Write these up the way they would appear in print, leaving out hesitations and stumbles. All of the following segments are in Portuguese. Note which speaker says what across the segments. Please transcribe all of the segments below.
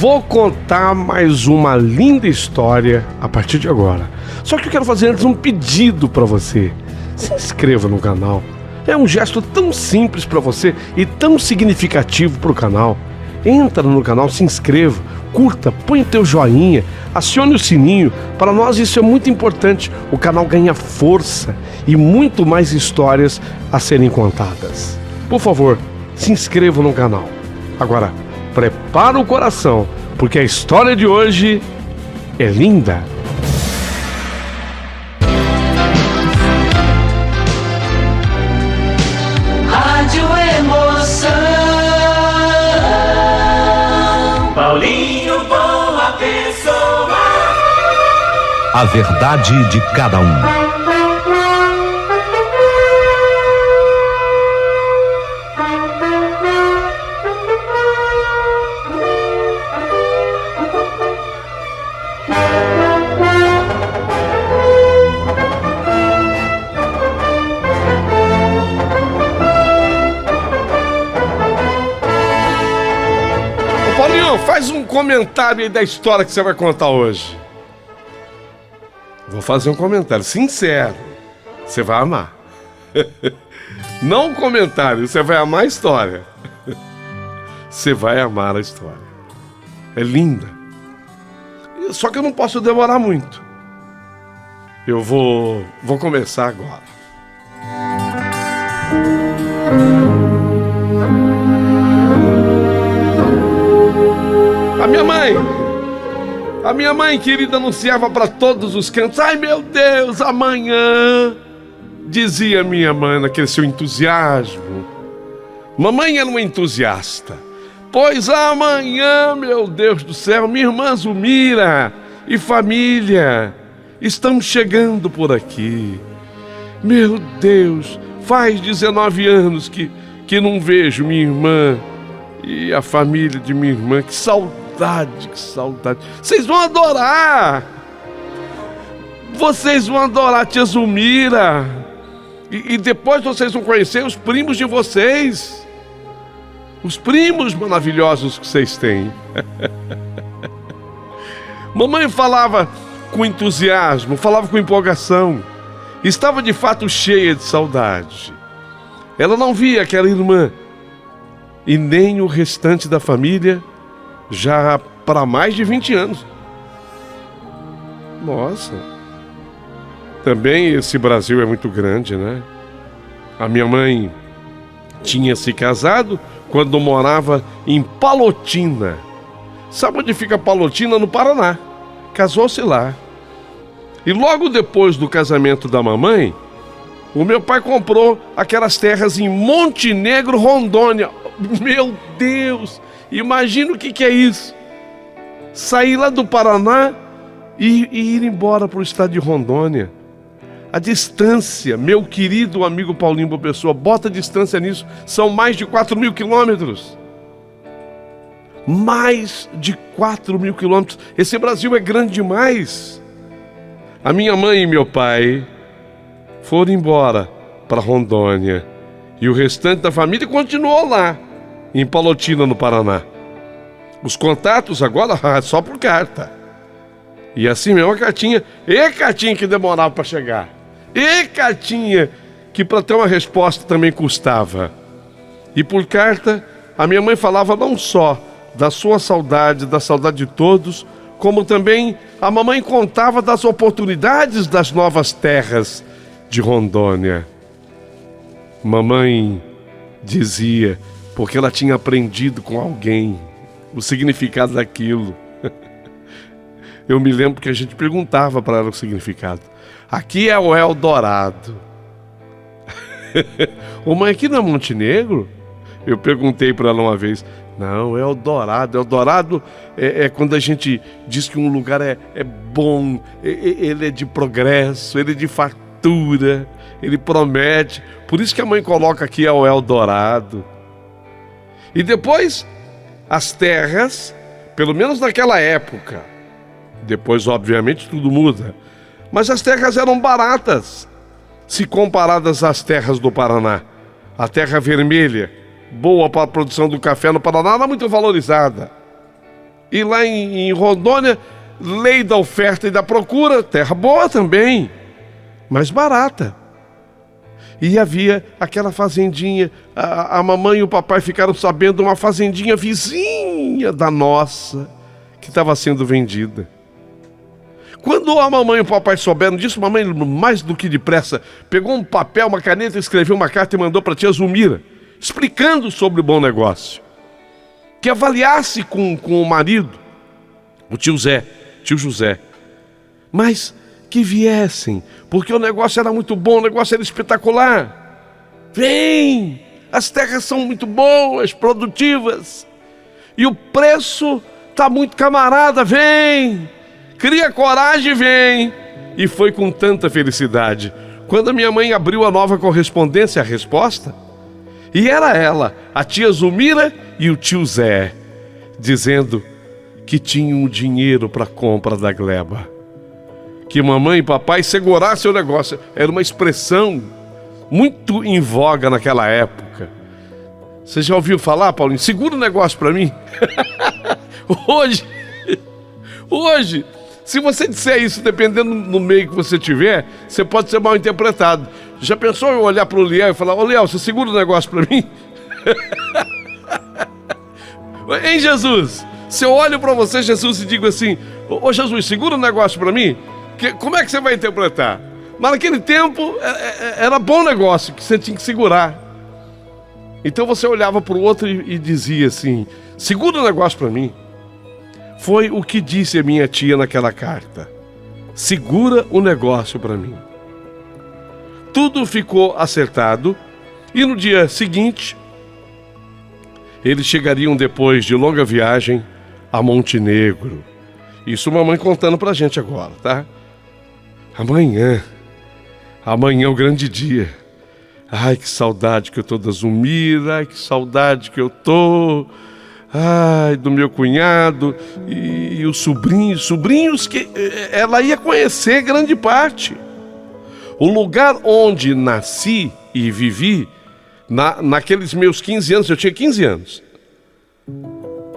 Speaker 1: vou contar mais uma linda história a partir de agora. Só que eu quero fazer antes um pedido para você. Se inscreva no canal. É um gesto tão simples para você e tão significativo para o canal. Entra no canal, se inscreva, curta, põe o teu joinha, acione o sininho. Para nós isso é muito importante. O canal ganha força e muito mais histórias a serem contadas. Por favor, se inscreva no canal. Agora, prepara o coração, porque a história de hoje é linda.
Speaker 2: Rádio Emoção. Paulinho, boa pessoa.
Speaker 3: A verdade de cada um.
Speaker 1: Paulinho, faz um comentário aí da história que você vai contar hoje. Vou fazer um comentário sincero. Você vai amar. Não um comentário, você vai amar a história. Você vai amar a história. É linda. Só que eu não posso demorar muito. Eu vou começar agora. A minha mãe querida anunciava para todos os cantos: ai meu Deus, amanhã, dizia minha mãe naquele seu entusiasmo. Mamãe era uma entusiasta. Pois amanhã, meu Deus do céu, minha irmã Zumira e família estamos chegando por aqui. Meu Deus, faz 19 anos que não vejo minha irmã e a família de minha irmã. Que saudade, que saudade. Vocês vão adorar. Vocês vão adorar a tia Zumira. E depois vocês vão conhecer os primos de vocês. Os primos maravilhosos que vocês têm. Mamãe falava com entusiasmo, falava com empolgação. Estava de fato cheia de saudade. Ela não via aquela irmã e nem o restante da família já para mais de 20 anos. Nossa. Também esse Brasil é muito grande, né? A minha mãe tinha se casado quando morava em Palotina. Sabe onde fica Palotina? No Paraná. Casou-se lá. E logo depois do casamento da mamãe, o meu pai comprou aquelas terras em Montenegro, Rondônia. Meu Deus! Imagina o que é isso. Sair lá do Paraná e ir embora para o estado de Rondônia. A distância, meu querido amigo Paulinho Boa Pessoa, bota distância nisso, são mais de 4.000 quilômetros. Mais de 4.000 quilômetros. Esse Brasil é grande demais. A minha mãe e meu pai foram embora para Rondônia. E o restante da família continuou lá, em Palotina, no Paraná. Os contatos agora só por carta. E assim mesmo a cartinha. E cartinha que demorava para chegar. E cartinha que para ter uma resposta também custava. E por carta, a minha mãe falava não só da sua saudade, da saudade de todos, como também a mamãe contava das oportunidades das novas terras de Rondônia. Mamãe dizia, porque ela tinha aprendido com alguém o significado daquilo. Eu me lembro que a gente perguntava para ela o significado. Aqui é o Eldorado. Ô mãe, aqui não é Montenegro? Eu perguntei para ela uma vez. Não, é Eldorado. Eldorado é quando a gente diz que um lugar é bom, ele é de progresso, ele é de fartura, ele promete. Por isso que a mãe coloca aqui é o Eldorado. E depois, as terras, pelo menos naquela época, depois obviamente tudo muda, mas as terras eram baratas, se comparadas às terras do Paraná. A terra vermelha, boa para a produção do café no Paraná, era muito valorizada. E lá em Rondônia, lei da oferta e da procura, terra boa também, mas barata. E havia aquela fazendinha, a mamãe e o papai ficaram sabendo, uma fazendinha vizinha da nossa, que estava sendo vendida. Quando a mamãe e o papai souberam disso, a mamãe, mais do que depressa, pegou um papel, uma caneta, escreveu uma carta e mandou para a tia Zulmira, explicando sobre o bom negócio. Que avaliasse com o marido, o tio José, mas que viessem, porque o negócio era muito bom, o negócio era espetacular. Vem, as terras são muito boas, produtivas, e o preço está muito camarada, vem, cria coragem, vem. E foi com tanta felicidade, quando a minha mãe abriu a nova correspondência, a resposta, e era ela, a tia Zulmira e o tio Zé, dizendo que tinham o dinheiro para a compra da gleba. Que mamãe e papai segurassem o negócio. Era uma expressão muito em voga naquela época. Você já ouviu falar, Paulinho? Segura o negócio para mim. Hoje, se você disser isso, dependendo do meio que você tiver, você pode ser mal interpretado. Já pensou eu olhar para o Liel e falar: ô Liel, você segura o negócio para mim? Hein, Jesus? Se eu olho para você, Jesus, e digo assim: ô Jesus, segura o negócio para mim, como é que você vai interpretar? Mas naquele tempo era bom negócio, que você tinha que segurar. Então você olhava para o outro e dizia assim: segura o negócio para mim. Foi o que disse a minha tia naquela carta: segura o negócio para mim. Tudo ficou acertado e no dia seguinte eles chegariam, depois de longa viagem, a Montenegro. Isso mamãe contando pra gente agora, tá? Amanhã é o grande dia. Ai, que saudade que eu tô da Zulmira, ai, que saudade que eu tô, ai, do meu cunhado e os sobrinhos que ela ia conhecer grande parte. O lugar onde nasci e vivi, naqueles meus 15 anos, eu tinha 15 anos,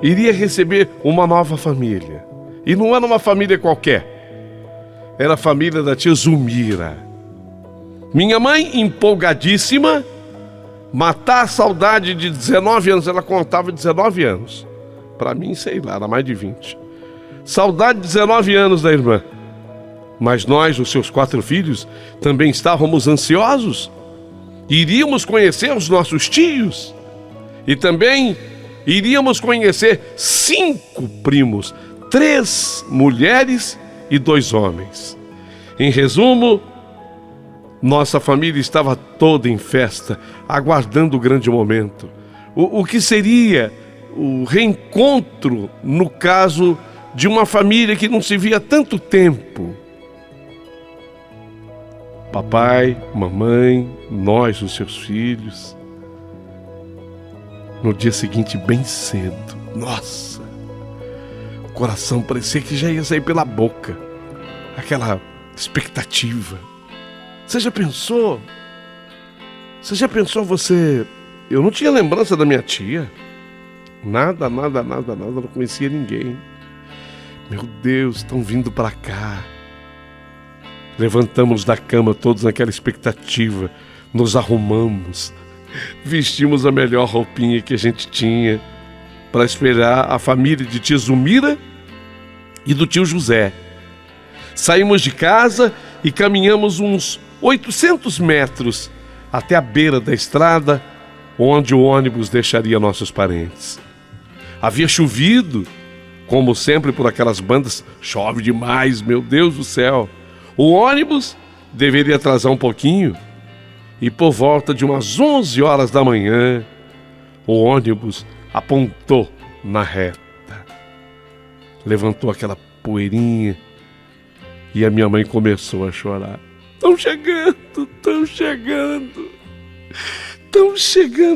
Speaker 1: iria receber uma nova família. E não era uma família qualquer, era a família da tia Zulmira. Minha mãe, empolgadíssima, matar a saudade de 19 anos, ela contava 19 anos. Para mim, sei lá, era mais de 20. Saudade de 19 anos da irmã. Mas nós, os seus 4 filhos, também estávamos ansiosos. Iríamos conhecer os nossos tios. E também iríamos conhecer 5 primos, 3 mulheres e 2 homens. Em resumo, nossa família estava toda em festa, aguardando o grande momento. O que seria o reencontro, no caso de uma família que não se via há tanto tempo. Papai, mamãe, nós, os seus filhos. No dia seguinte, bem cedo, nossa, o coração parecia que já ia sair pela boca. Aquela expectativa. Você já pensou? Eu não tinha lembrança da minha tia. Nada, não conhecia ninguém. Meu Deus, estão vindo para cá. Levantamos da cama todos naquela expectativa, nos arrumamos, vestimos a melhor roupinha que a gente tinha para esperar a família de tia Zulmira e do tio José. Saímos de casa e caminhamos uns 800 metros até a beira da estrada, onde o ônibus deixaria nossos parentes. Havia chovido, como sempre por aquelas bandas, chove demais, meu Deus do céu. O ônibus deveria atrasar um pouquinho e por volta de umas 11 horas da manhã, o ônibus apontou na reta. Levantou aquela poeirinha e a minha mãe começou a chorar. Estão chegando.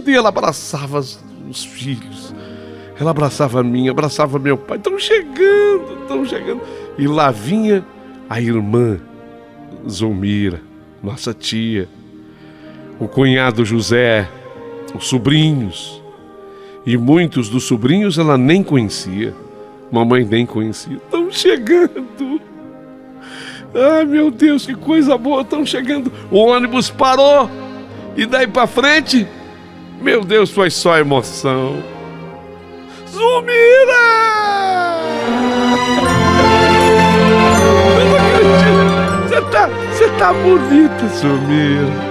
Speaker 1: E ela abraçava os filhos. Ela abraçava a mim, abraçava meu pai. Estão chegando. E lá vinha a irmã Zulmira, nossa tia, o cunhado José, os sobrinhos. E muitos dos sobrinhos ela nem conhecia. Mamãe nem conhecia. Estão chegando. Ai, meu Deus, que coisa boa, estão chegando. O ônibus parou. E daí pra frente, meu Deus, foi só emoção. Zumira! Eu não acredito. Você tá bonita, Zumira.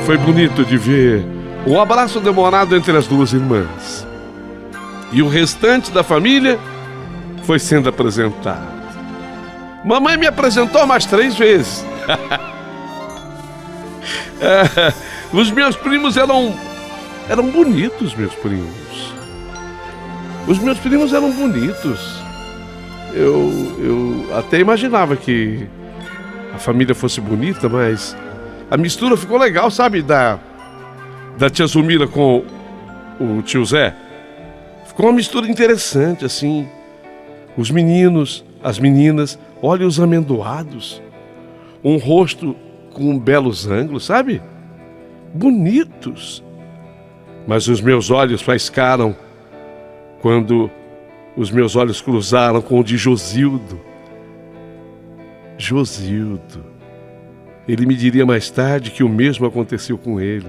Speaker 1: Foi bonito de ver o abraço demorado entre as duas irmãs. E o restante da família foi sendo apresentado. Mamãe me apresentou mais 3 vezes. Os meus primos eram bonitos, meus primos. Os meus primos eram bonitos. Eu até imaginava que a família fosse bonita, mas a mistura ficou legal, sabe? Da tia Zumira com o tio Zé. Ficou uma mistura interessante, assim. Os meninos, as meninas, olha os amendoados. Um rosto com belos ângulos, sabe? Bonitos. Mas os meus olhos faiscaram quando os meus olhos cruzaram com o de Josildo. Josildo. Ele me diria mais tarde que o mesmo aconteceu com ele.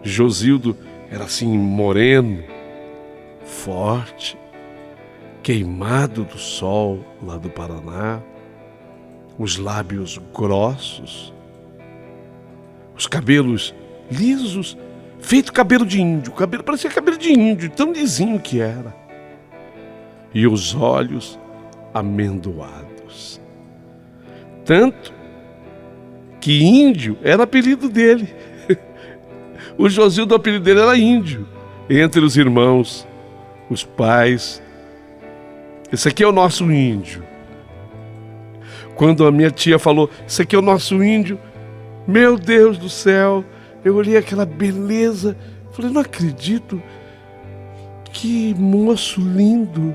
Speaker 1: Josildo era assim moreno, forte, queimado do sol lá do Paraná, os lábios grossos, os cabelos lisos, feito cabelo de índio. O cabelo parecia cabelo de índio, tão lisinho que era. E os olhos amendoados. Tanto que índio era apelido dele. O Josildo, o apelido dele era índio. Entre os irmãos, os pais. Esse aqui é o nosso índio. Quando a minha tia falou, esse aqui é o nosso índio, meu Deus do céu, eu olhei aquela beleza, falei, não acredito, que moço lindo.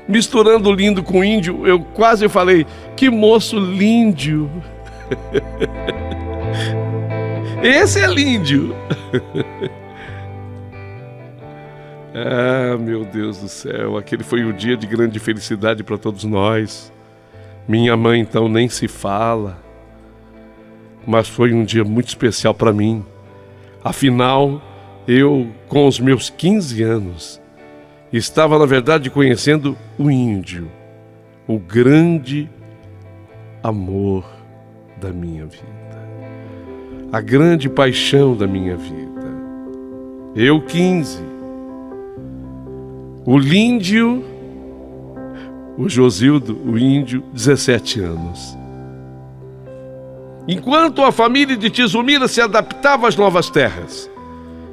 Speaker 1: Misturando lindo com índio, eu quase falei, que moço lindo. Esse é lindo. Ah, meu Deus do céu, aquele foi o dia de grande felicidade para todos nós. Minha mãe, então, nem se fala. Mas foi um dia muito especial para mim. Afinal, eu, com os meus 15 anos, estava, na verdade, conhecendo o índio, o grande amor da minha vida, a grande paixão da minha vida. Eu, 15, o Líndio, o Josildo, o índio, 17 anos. Enquanto a família de tia Zumira se adaptava às novas terras,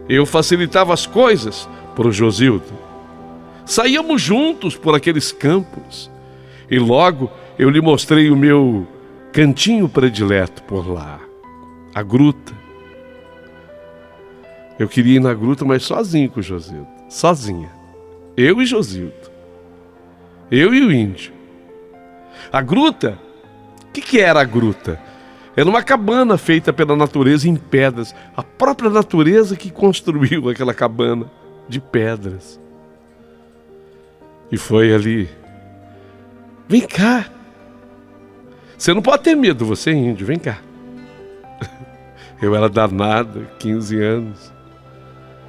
Speaker 1: eu facilitava as coisas para o Josildo. Saíamos juntos por aqueles campos e logo eu lhe mostrei o meu cantinho predileto por lá, a gruta. Eu queria ir na gruta, mas sozinho com o Josildo, sozinha. Eu e Josildo. Eu e o índio. A gruta, o que era a gruta? Era uma cabana feita pela natureza em pedras. A própria natureza que construiu aquela cabana de pedras. E foi ali. Vem cá. Você não pode ter medo, você é índio, vem cá. Eu era danado, 15 anos.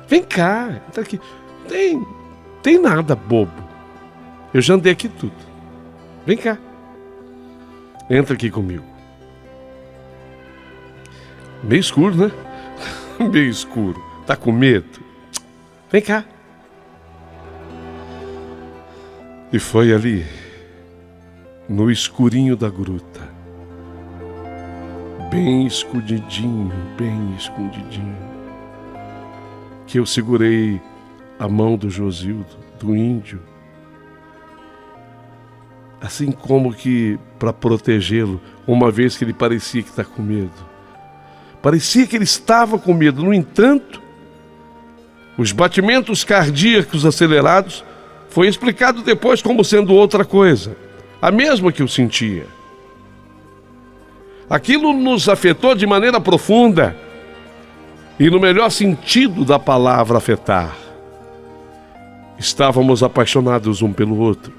Speaker 1: Vem cá, entra aqui. Tem nada, bobo. Eu já andei aqui tudo. Vem cá. Entra aqui comigo. Meio escuro, né? Meio escuro. Tá com medo? Vem cá. E foi ali, no escurinho da gruta, bem escondidinho, que eu segurei a mão do Josildo, do índio, assim como que para protegê-lo, uma vez que ele parecia que está com medo. Parecia que ele estava com medo. No entanto, os batimentos cardíacos acelerados foi explicado depois como sendo outra coisa, a mesma que eu sentia. Aquilo nos afetou de maneira profunda e no melhor sentido da palavra afetar. Estávamos apaixonados um pelo outro.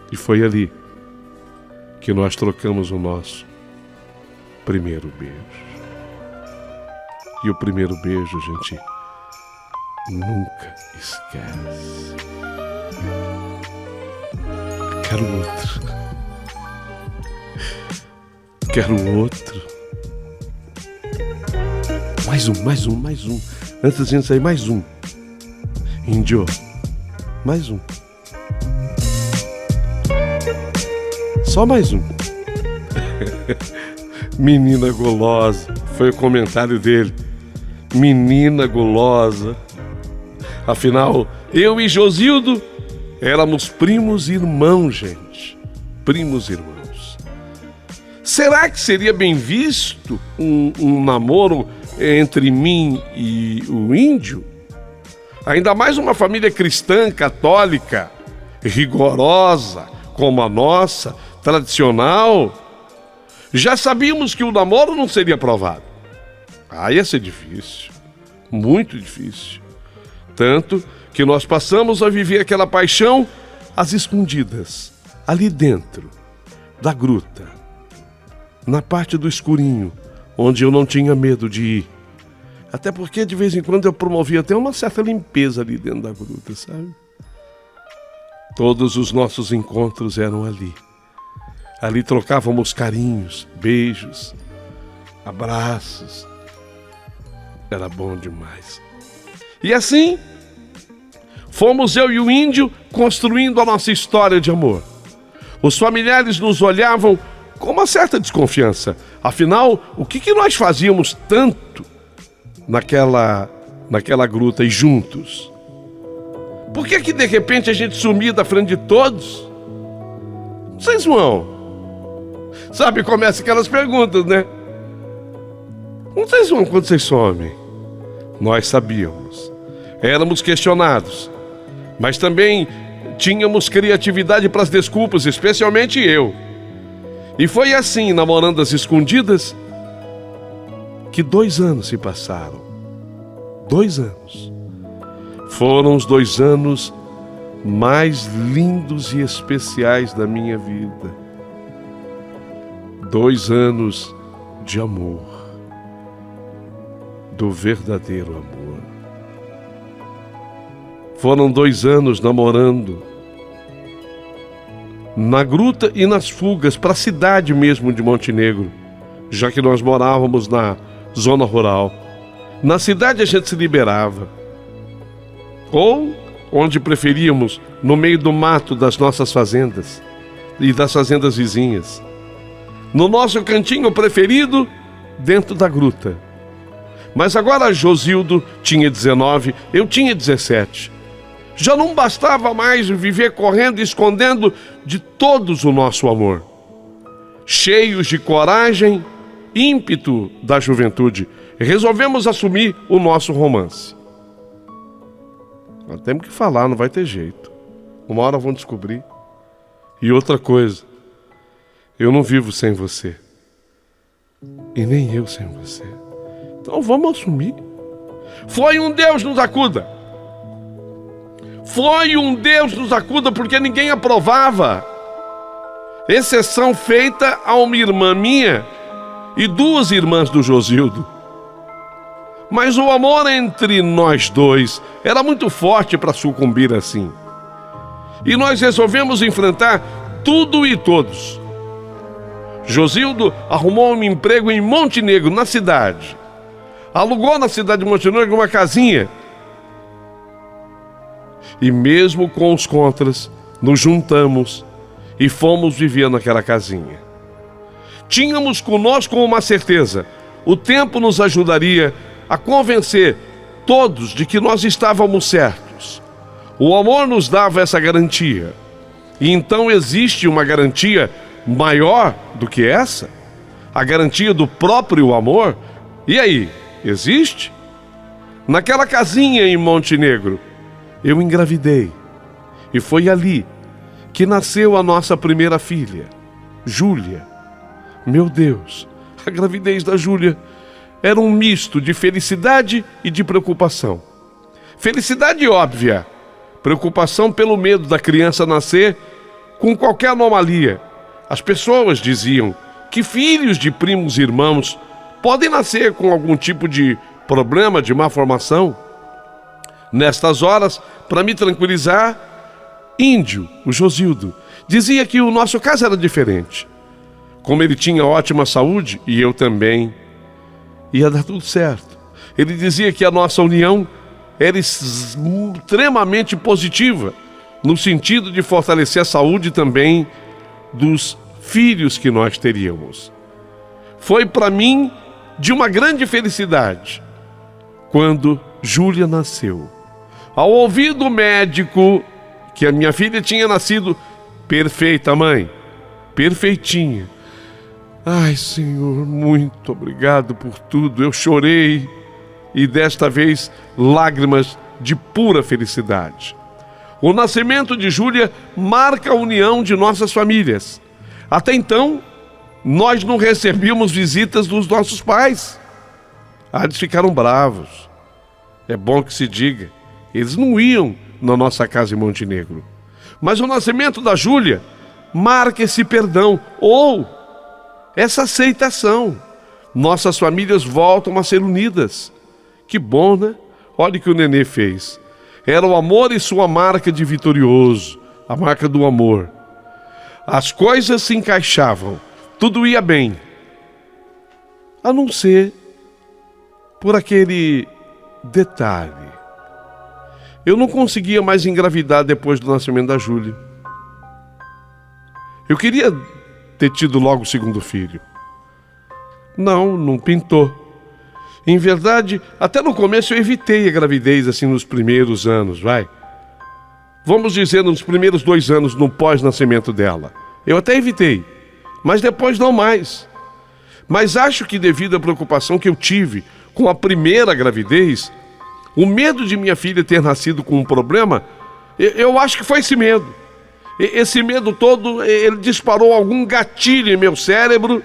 Speaker 1: E foi ali que nós trocamos o nosso primeiro beijo. E o primeiro beijo, gente, nunca esquece. Quero outro. Quero outro. Mais um. Antes da gente sair, mais um. Índio, mais um. Só mais um. Menina gulosa, foi o comentário dele. Menina gulosa. Afinal, eu e Josildo éramos primos irmãos, gente. Primos irmãos. Será que seria bem visto um namoro entre mim e o índio? Ainda mais uma família cristã, católica, rigorosa, como a nossa, tradicional. Já sabíamos que o namoro não seria aprovado. Ia ser difícil, muito difícil. Tanto que nós passamos a viver aquela paixão às escondidas, ali dentro da gruta, na parte do escurinho, onde eu não tinha medo de ir. Até porque de vez em quando eu promovia até uma certa limpeza ali dentro da gruta, sabe? Todos os nossos encontros eram ali. Ali trocávamos carinhos, beijos, abraços. Era bom demais. E assim, fomos eu e o índio construindo a nossa história de amor. Os familiares nos olhavam com uma certa desconfiança. Afinal, o que nós fazíamos tanto naquela gruta e juntos? Por que de repente a gente sumia da frente de todos? Vocês vão. Sabe, começa aquelas perguntas, né? Onde vocês vão quando vocês somem? Nós sabíamos. Éramos questionados. Mas também tínhamos criatividade para as desculpas, especialmente eu. E foi assim, namorando às escondidas, que 2 anos se passaram. 2 anos. Foram os 2 anos mais lindos e especiais da minha vida. 2 anos de amor. Do verdadeiro amor. Foram 2 anos namorando na gruta e nas fugas para a cidade mesmo de Montenegro, já que nós morávamos na zona rural. Na cidade a gente se liberava, ou onde preferíamos, no meio do mato das nossas fazendas e das fazendas vizinhas. No nosso cantinho preferido, dentro da gruta. Mas agora Josildo tinha 19, eu tinha 17. Já não bastava mais viver correndo e escondendo de todos o nosso amor. Cheios de coragem, ímpeto da juventude, resolvemos assumir o nosso romance. Nós temos que falar, não vai ter jeito. Uma hora vão descobrir. E outra coisa, eu não vivo sem você. E nem eu sem você. Então vamos assumir. Foi um Deus nos acuda. Foi um Deus nos acuda, porque ninguém aprovava. Exceção feita a uma irmã minha e 2 irmãs do Josildo. Mas o amor entre nós dois era muito forte para sucumbir assim. E nós resolvemos enfrentar tudo e todos. Josildo arrumou um emprego em Montenegro, na cidade. Alugou na cidade de Montenegro uma casinha. E mesmo com os contras, nos juntamos e fomos viver naquela casinha. Tínhamos conosco uma certeza: o tempo nos ajudaria a convencer todos de que nós estávamos certos. O amor nos dava essa garantia. E então existe uma garantia maior do que essa? A garantia do próprio amor? E aí, existe? Naquela casinha em Montenegro, eu engravidei. E foi ali que nasceu a nossa primeira filha, Júlia. Meu Deus, a gravidez da Júlia era um misto de felicidade e de preocupação. Felicidade óbvia, preocupação pelo medo da criança nascer com qualquer anomalia. As pessoas diziam que filhos de primos e irmãos podem nascer com algum tipo de problema de má formação. Nestas horas, para me tranquilizar, Índio, o Josildo, dizia que o nosso caso era diferente. Como ele tinha ótima saúde, e eu também, ia dar tudo certo. Ele dizia que a nossa união era extremamente positiva, no sentido de fortalecer a saúde também dos filhos que nós teríamos. Foi para mim de uma grande felicidade quando Júlia nasceu. Ao ouvir do médico que a minha filha tinha nascido perfeita, mãe, perfeitinha. Ai, Senhor, muito obrigado por tudo. Eu chorei e desta vez lágrimas de pura felicidade. O nascimento de Júlia marca a união de nossas famílias. Até então, nós não recebíamos visitas dos nossos pais. Eles ficaram bravos. É bom que se diga, eles não iam na nossa casa em Montenegro. Mas o nascimento da Júlia marca esse perdão ou essa aceitação. Nossas famílias voltam a ser unidas. Que bom, né? Olha o que o nenê fez. Era o amor e sua marca de vitorioso, a marca do amor. As coisas se encaixavam, tudo ia bem, a não ser por aquele detalhe. Eu não conseguia mais engravidar depois do nascimento da Júlia. Eu queria ter tido logo o segundo filho. Não pintou. Em verdade, até no começo eu evitei a gravidez, assim, nos primeiros anos, Vamos dizer, nos primeiros 2 anos, no pós-nascimento dela. Eu até evitei, mas depois não mais. Mas acho que devido à preocupação que eu tive com a primeira gravidez, o medo de minha filha ter nascido com um problema, eu acho que foi esse medo. Esse medo todo, ele disparou algum gatilho em meu cérebro,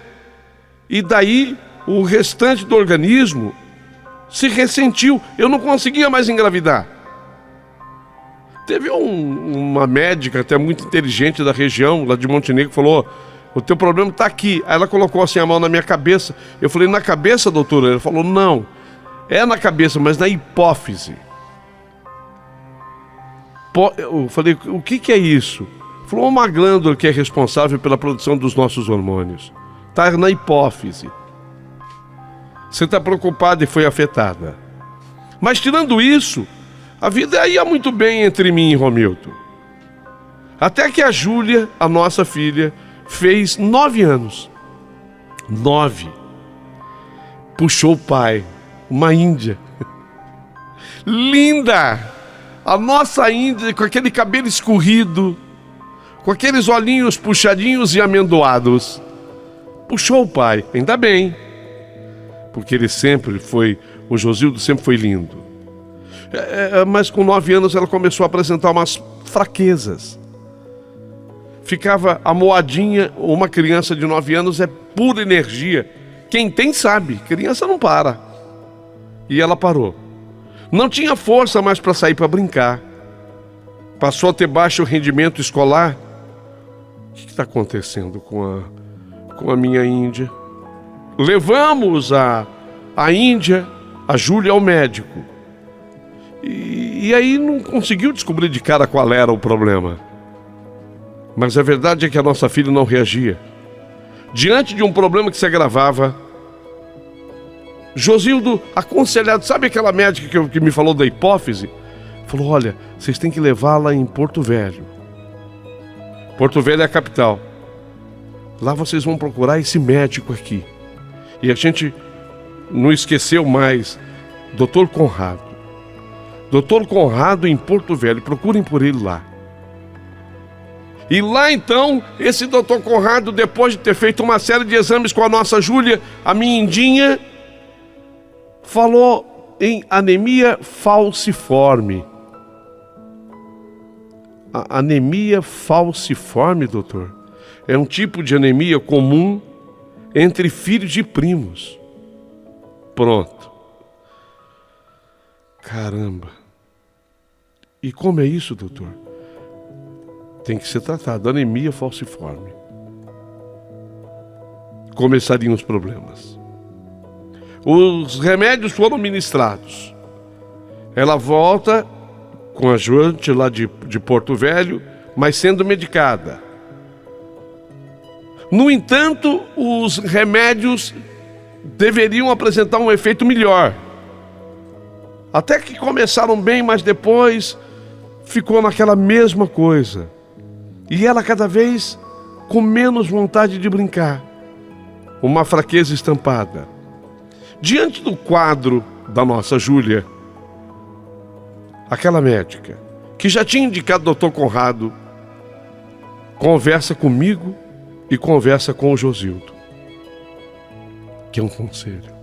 Speaker 1: e daí o restante do organismo se ressentiu. Eu não conseguia mais engravidar. Teve uma médica até muito inteligente da região, lá de Montenegro, que falou: o teu problema está aqui. Aí ela colocou assim a mão na minha cabeça. Eu falei: na cabeça, doutora? Ela falou: não, é na cabeça, mas na hipófise. Eu falei: o que é isso? Falou: uma glândula que é responsável pela produção dos nossos hormônios. Está na hipófise. Você está preocupada e foi afetada. Mas tirando isso, a vida ia muito bem entre mim e Romildo. Até que a Júlia, a nossa filha, fez 9 anos. 9. Puxou o pai, uma índia. Linda! A nossa índia com aquele cabelo escorrido, com aqueles olhinhos puxadinhos e amendoados. Puxou o pai, ainda bem. Porque ele sempre foi, o Josildo sempre foi lindo. Mas com 9 anos ela começou a apresentar umas fraquezas. Ficava amoadinha. Uma criança de 9 anos é pura energia. Quem tem sabe, criança não para. E ela parou. Não tinha força mais para sair para brincar. Passou a ter baixo rendimento escolar. O que está acontecendo com a minha Índia? Levamos a Índia, a Júlia, ao médico. E aí não conseguiu descobrir de cara qual era o problema. Mas a verdade é que a nossa filha não reagia. Diante de um problema que se agravava, Josildo, aconselhado, sabe aquela médica que me falou da hipófise? Falou: olha, vocês têm que levá-la em Porto Velho. Porto Velho é a capital. Lá vocês vão procurar esse médico aqui. E a gente não esqueceu mais, Dr. Conrado. Dr. Conrado em Porto Velho, procurem por ele lá. E lá então, esse Dr. Conrado, depois de ter feito uma série de exames com a nossa Júlia, a minha Indinha, falou em anemia falciforme. A anemia falciforme, doutor, é um tipo de anemia comum entre filhos de primos. Pronto. Caramba. E como é isso, doutor? Tem que ser tratado, anemia falciforme. Começariam os problemas. Os remédios foram ministrados. Ela volta com a Joante lá de Porto Velho, mas sendo medicada. No entanto, os remédios deveriam apresentar um efeito melhor. Até que começaram bem, mas depois ficou naquela mesma coisa. E ela cada vez com menos vontade de brincar. Uma fraqueza estampada. Diante do quadro da nossa Júlia, aquela médica, que já tinha indicado o Dr. Conrado, conversa comigo e conversa com o Josildo, que é um conselho.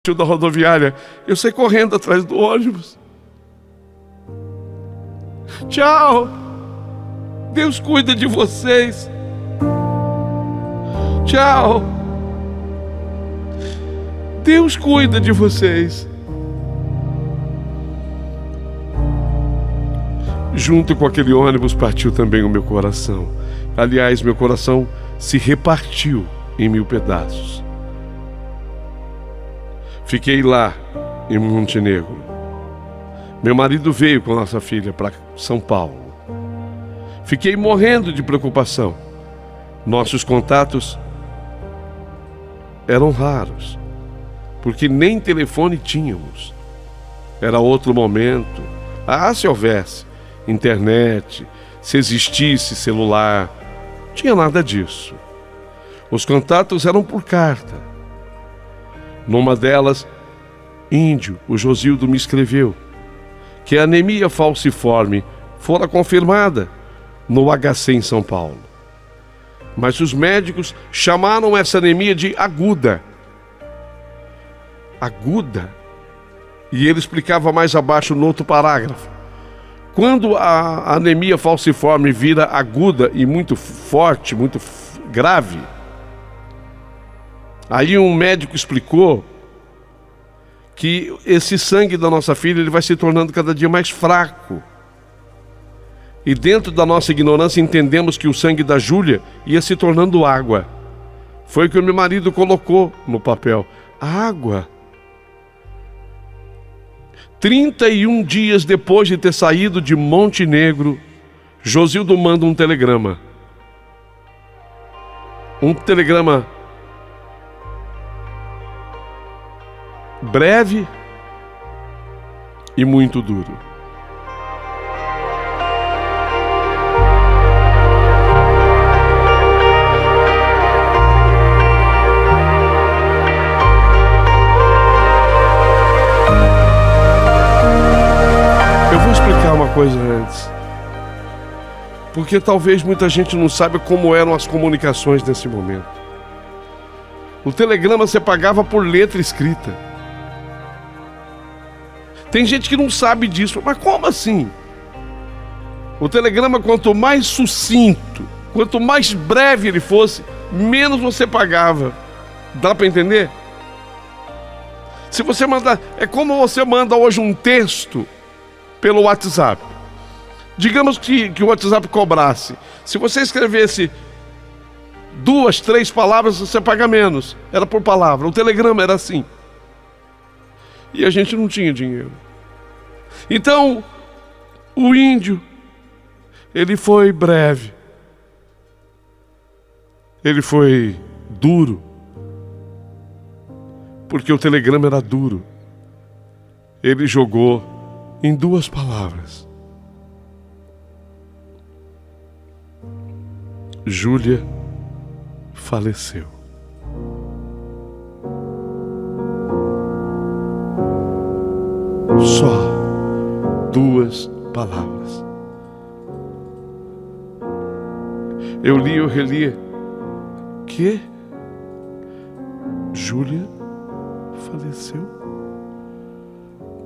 Speaker 1: Da rodoviária, eu saí correndo atrás do ônibus. Tchau! Deus cuida de vocês. Tchau! Deus cuida de vocês. Junto com aquele ônibus partiu também o meu coração. Aliás, meu coração se repartiu em 1000 pedaços. Fiquei lá, em Montenegro. Meu marido veio com nossa filha para São Paulo. Fiquei morrendo de preocupação. Nossos contatos eram raros, porque nem telefone tínhamos. Era outro momento. Se houvesse internet, se existisse celular, tinha nada disso. Os contatos eram por carta. Numa delas, índio, o Josildo me escreveu que a anemia falciforme fora confirmada no HC em São Paulo. Mas os médicos chamaram essa anemia de aguda. Aguda? E ele explicava mais abaixo no outro parágrafo. Quando a anemia falciforme vira aguda e muito forte, muito grave, aí um médico explicou que esse sangue da nossa filha ele vai se tornando cada dia mais fraco. E dentro da nossa ignorância entendemos que o sangue da Júlia ia se tornando água. Foi o que o meu marido colocou no papel. Água. 31 dias depois de ter saído de Montenegro, Josildo manda um telegrama. Um telegrama breve e muito duro. Eu vou explicar uma coisa antes, porque talvez muita gente não saiba como eram as comunicações nesse momento. O telegrama você pagava por letra escrita. Tem gente que não sabe disso, mas como assim? O telegrama, quanto mais sucinto, quanto mais breve ele fosse, menos você pagava. Dá para entender? Se você mandar, é como você manda hoje um texto pelo WhatsApp. Digamos que o WhatsApp cobrasse. Se você escrevesse 2, 3 palavras, você paga menos. Era por palavra. O telegrama era assim. E a gente não tinha dinheiro. Então, o índio, ele foi breve. Ele foi duro. Porque o telegrama era duro. Ele jogou em 2 palavras. Júlia faleceu. Só 2 palavras. Eu li, eu relia. Que? Júlia faleceu?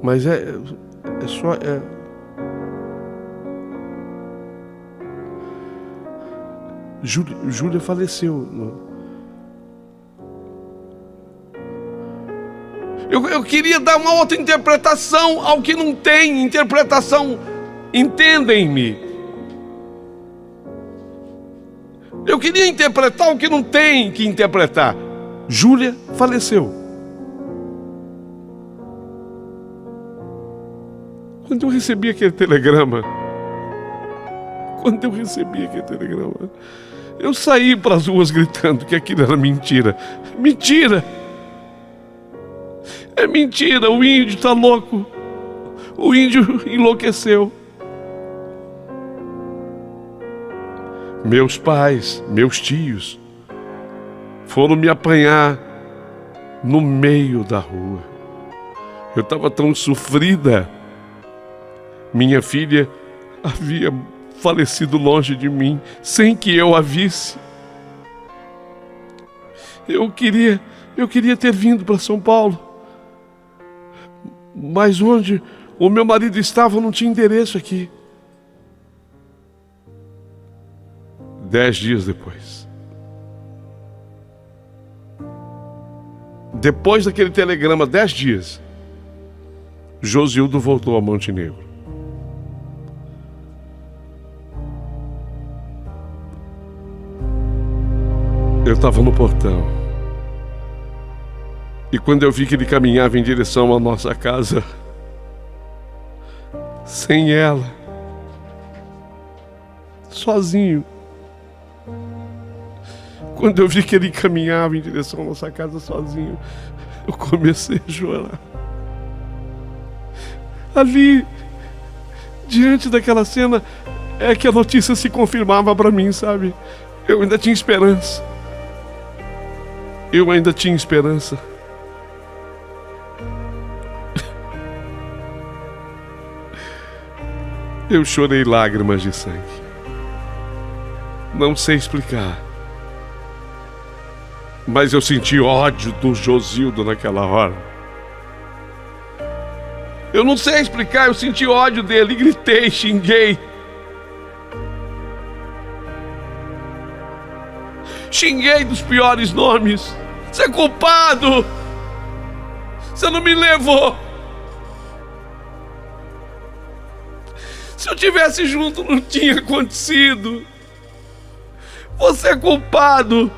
Speaker 1: Mas é só... Júlia faleceu. Eu queria dar uma outra interpretação ao que não tem interpretação. Entendem-me? Eu queria interpretar o que não tem que interpretar. Júlia faleceu. Quando eu recebi aquele telegrama, eu saí para as ruas gritando que aquilo era mentira. Mentira! É mentira, o índio está louco. O índio enlouqueceu. Meus pais, meus tios, foram me apanhar no meio da rua. Eu estava tão sofrida. Minha filha havia falecido longe de mim, sem que eu a visse. Eu queria ter vindo para São Paulo. Mas onde o meu marido estava não tinha endereço aqui. 10 dias depois. Depois daquele telegrama, 10 dias, Josildo voltou a Montenegro. Eu estava no portão. E quando eu vi que ele caminhava em direção à nossa casa, sem ela, sozinho. Quando eu vi que ele caminhava em direção à nossa casa sozinho, eu comecei a chorar. Ali, diante daquela cena, é que a notícia se confirmava para mim, sabe? Eu ainda tinha esperança. Eu chorei lágrimas de sangue. Não sei explicar. Mas eu senti ódio do Josildo naquela hora. Eu não sei explicar, eu senti ódio dele, gritei, xinguei. Xinguei dos piores nomes. Você é culpado! Você não me levou! Se eu tivesse junto, não tinha acontecido. Você é culpado!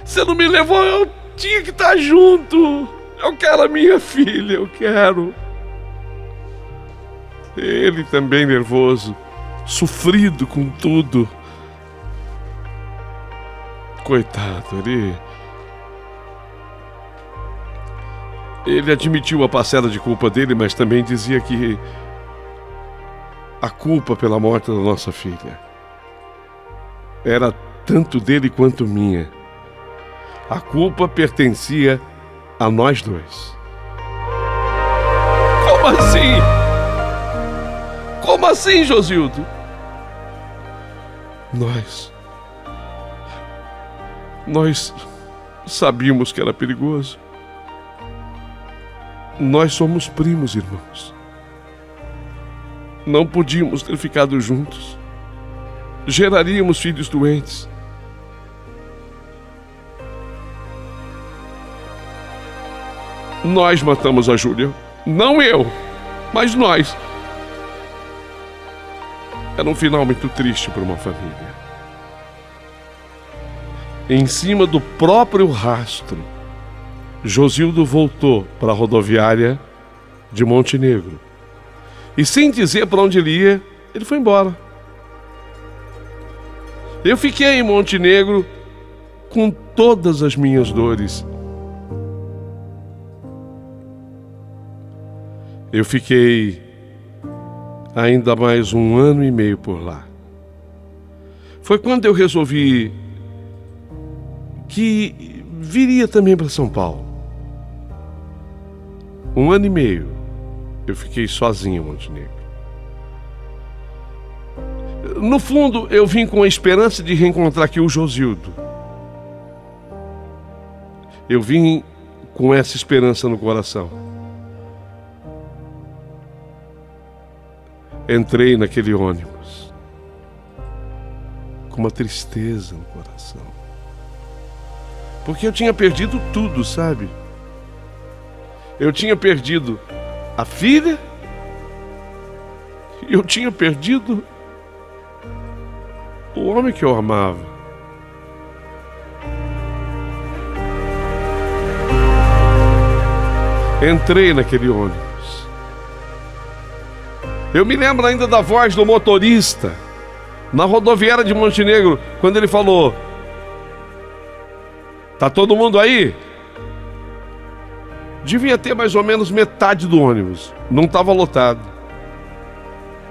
Speaker 1: Você não me levou, eu tinha que estar junto. Eu quero a minha filha, eu quero. Ele também nervoso, sofrido com tudo. Coitado, ele admitiu a parcela de culpa dele, mas também dizia que a culpa pela morte da nossa filha era tanto dele quanto minha. A culpa pertencia a nós dois. Como assim? Como assim, Josildo? Nós sabíamos que era perigoso. Nós somos primos, irmãos. Não podíamos ter ficado juntos. Geraríamos filhos doentes. Nós matamos a Júlia. Não eu, mas nós. Era um final muito triste para uma família. Em cima do próprio rastro, Josildo voltou para a rodoviária de Montenegro. E sem dizer para onde ele ia, ele foi embora. Eu fiquei em Montenegro com todas as minhas dores. Eu fiquei ainda mais 1 ano e meio por lá. Foi quando eu resolvi que viria também para São Paulo. 1 ano e meio eu fiquei sozinho em Montenegro. No fundo, eu vim com a esperança de reencontrar aqui o Josildo. Eu vim com essa esperança no coração. Entrei naquele ônibus com uma tristeza no coração. Porque eu tinha perdido tudo, sabe? Eu tinha perdido a filha e eu tinha perdido o homem que eu amava. Entrei naquele ônibus. Eu me lembro ainda da voz do motorista na rodoviária de Montenegro, quando ele falou: "Tá todo mundo aí?" Devia ter mais ou menos metade do ônibus, não estava lotado.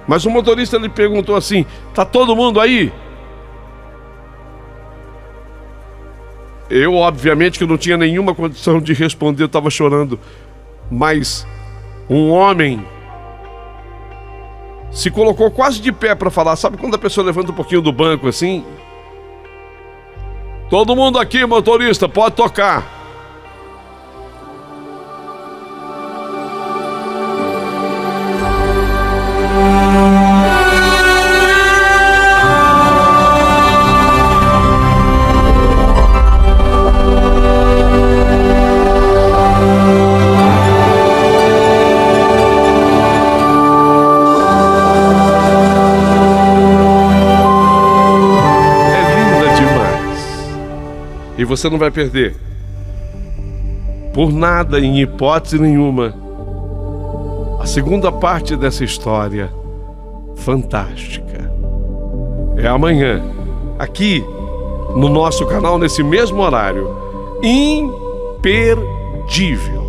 Speaker 1: Mas o motorista lhe perguntou assim: "Tá todo mundo aí?" Eu, obviamente, que não tinha nenhuma condição de responder, eu estava chorando. Mas um homem se colocou quase de pé para falar. Sabe quando a pessoa levanta um pouquinho do banco assim? "Todo mundo aqui, motorista, pode tocar." E você não vai perder, por nada, em hipótese nenhuma, a segunda parte dessa história fantástica. É amanhã, aqui no nosso canal, nesse mesmo horário. Imperdível.